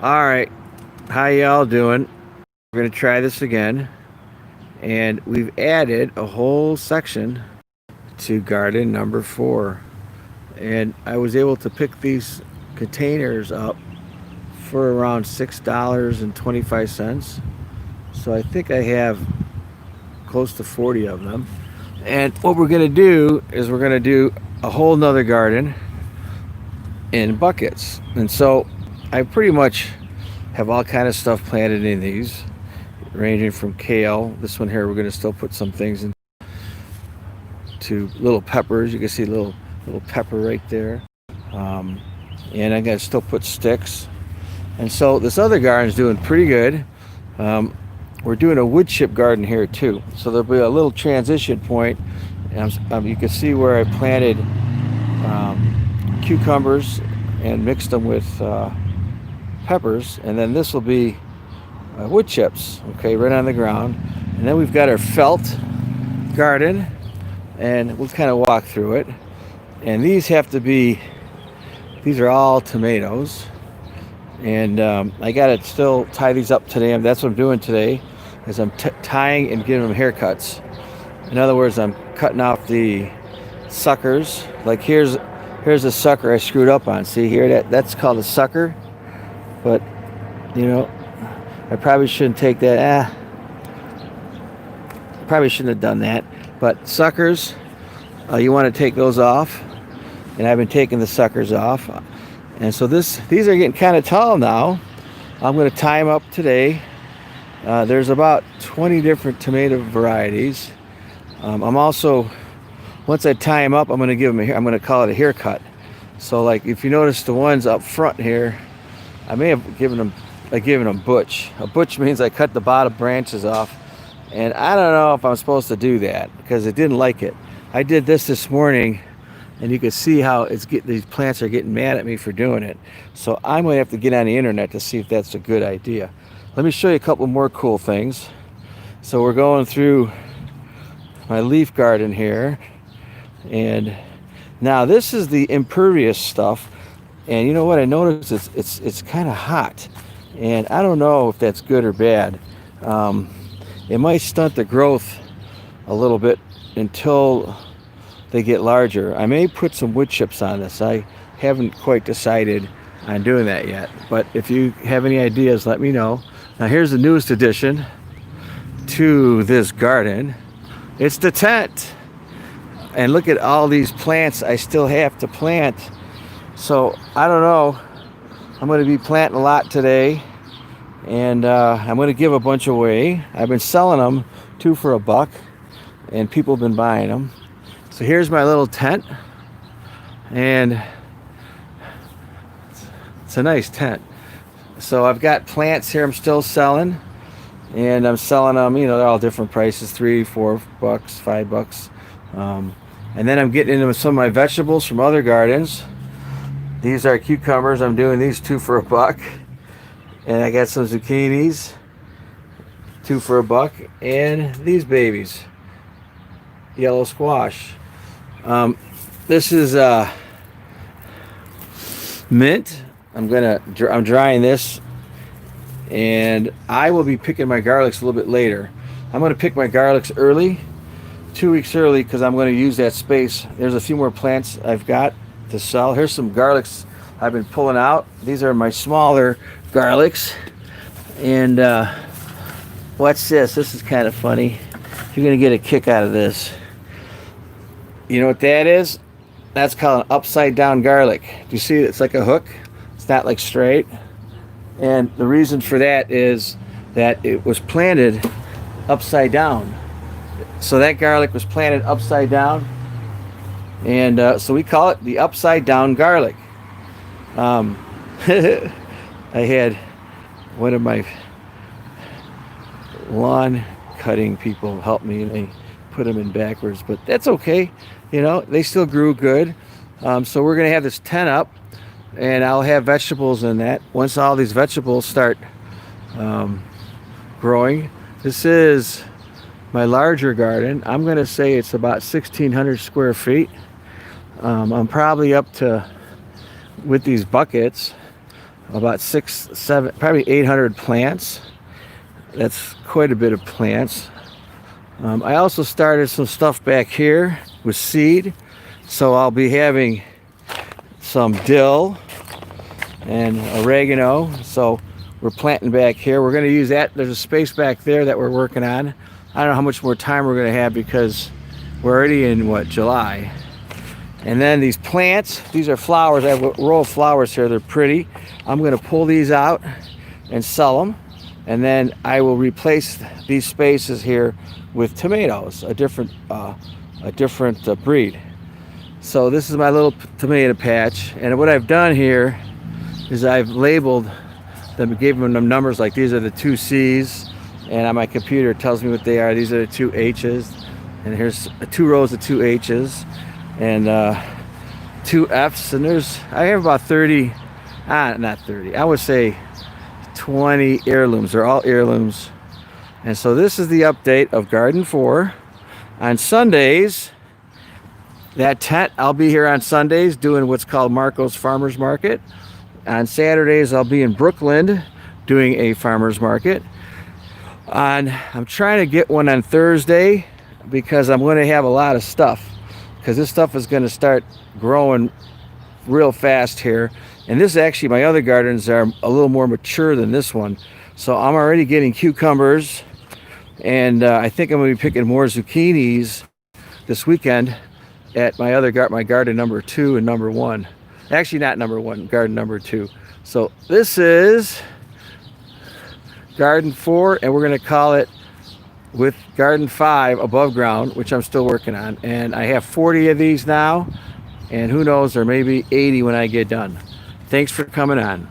All right, how y'all doing? We're gonna try this again, and we've added a whole section to garden number 4. And I was able to pick these containers up for around $6.25. So I think I have close to 40 of them. And what we're gonna do is we're gonna do a whole nother garden in buckets. And so I pretty much have all kind of stuff planted in these, ranging from kale. This one here, we're going to still put some things in, to little peppers. You can see little pepper right there. And I'm going to still put sticks. And so this other garden's doing pretty good. We're doing a wood chip garden here too. So there'll be a little transition point. And you can see where I planted cucumbers and mixed them with peppers, and then this will be wood chips, okay, right on the ground. And then we've got our felt garden, and we'll kind of walk through it. And these are all tomatoes, and I got to still tie these up today. And that's what I'm doing today, is I'm tying and giving them haircuts. In other words, I'm cutting off the suckers. Like here's a sucker I screwed up on. See here, that's called a sucker. But I probably shouldn't take that. Probably shouldn't have done that. But suckers, you want to take those off, and I've been taking the suckers off. And so these are getting kind of tall now. I'm going to tie them up today. There's about 20 different tomato varieties. I'm also, once I tie them up, I'm going to give them I'm going to call it a haircut. So like if you notice the ones up front here, I may have given them butch. A butch means I cut the bottom branches off, and I don't know if I'm supposed to do that because it didn't like it. I did this morning, and you can see how these plants are getting mad at me for doing it. So I'm going to have to get on the internet to see if that's a good idea. Let me show you a couple more cool things. So we're going through my leaf garden here, and now this is the impervious stuff. And you know what I noticed? It's kind of hot, and I don't know if that's good or bad. It might stunt the growth a little bit until they get larger. I may put some wood chips on this. I haven't quite decided on doing that yet, but if you have any ideas, let me know. Now here's the newest addition to this garden. It's the tent, and look at all these plants I still have to plant. So I don't know. I'm going to be planting a lot today, and I'm going to give a bunch away. I've been selling them 2 for $1, and people have been buying them. So here's my little tent, and it's a nice tent. So I've got plants here I'm still selling, and I'm selling them, they're all different prices, $3, $4, $5. And then I'm getting into some of my vegetables from other gardens. These are cucumbers. I'm doing these 2 for $1. And I got some zucchinis, 2 for $1. And these babies, yellow squash. This is mint. I'm drying this, and I will be picking my garlics a little bit later. I'm going to pick my garlics early, 2 weeks early, because I'm going to use that space. There's a few more plants I've got to sell. Here's some garlics I've been pulling out. These are my smaller garlics. And what's this? This is kind of funny. You're going to get a kick out of this. You know what that is? That's called an upside down garlic. Do you see it's like a hook? It's not like straight. And the reason for that is that it was planted upside down. So that garlic was planted upside down. And so we call it the upside down garlic. I had one of my lawn cutting people help me, and they put them in backwards, but that's okay. They still grew good. So we're going to have this tent up, and I'll have vegetables in that. Once all these vegetables start growing, this is my larger garden. I'm going to say it's about 1,600 square feet. I'm probably up to, with these buckets, about 6, 7, probably 800 plants. That's quite a bit of plants. I also started some stuff back here with seed. So I'll be having some dill and oregano. So we're planting back here. We're going to use that. There's a space back there that we're working on. I don't know how much more time we're going to have because we're already in, what, July. And then these plants, these are flowers. I have a row of flowers here. They're pretty. I'm going to pull these out and sell them. And then I will replace these spaces here with tomatoes, a different breed. So this is my little tomato patch. And what I've done here is I've labeled them, gave them numbers like these are the 2 C's. And on my computer it tells me what they are. These are the 2 H's. And here's 2 rows of 2 H's and 2 F's. And I have about 30, not 30, I would say 20 heirlooms. They're all heirlooms. And so this is the update of Garden 4. On Sundays, that tent, I'll be here on Sundays doing what's called Marco's Farmers Market. On Saturdays, I'll be in Brooklyn doing a farmers market. I'm trying to get one on Thursday because I'm going to have a lot of stuff, because this stuff is going to start growing real fast here. And this actually, my other gardens are a little more mature than this one. So I'm already getting cucumbers, and I think I'm going to be picking more zucchinis this weekend at my other my garden number 2 and number 1. Actually, not number 1, garden number 2. So this is Garden 4, and we're going to call it with Garden 5 above ground, which I'm still working on. And I have 40 of these now, and who knows, there may be 80 when I get done. Thanks for coming on.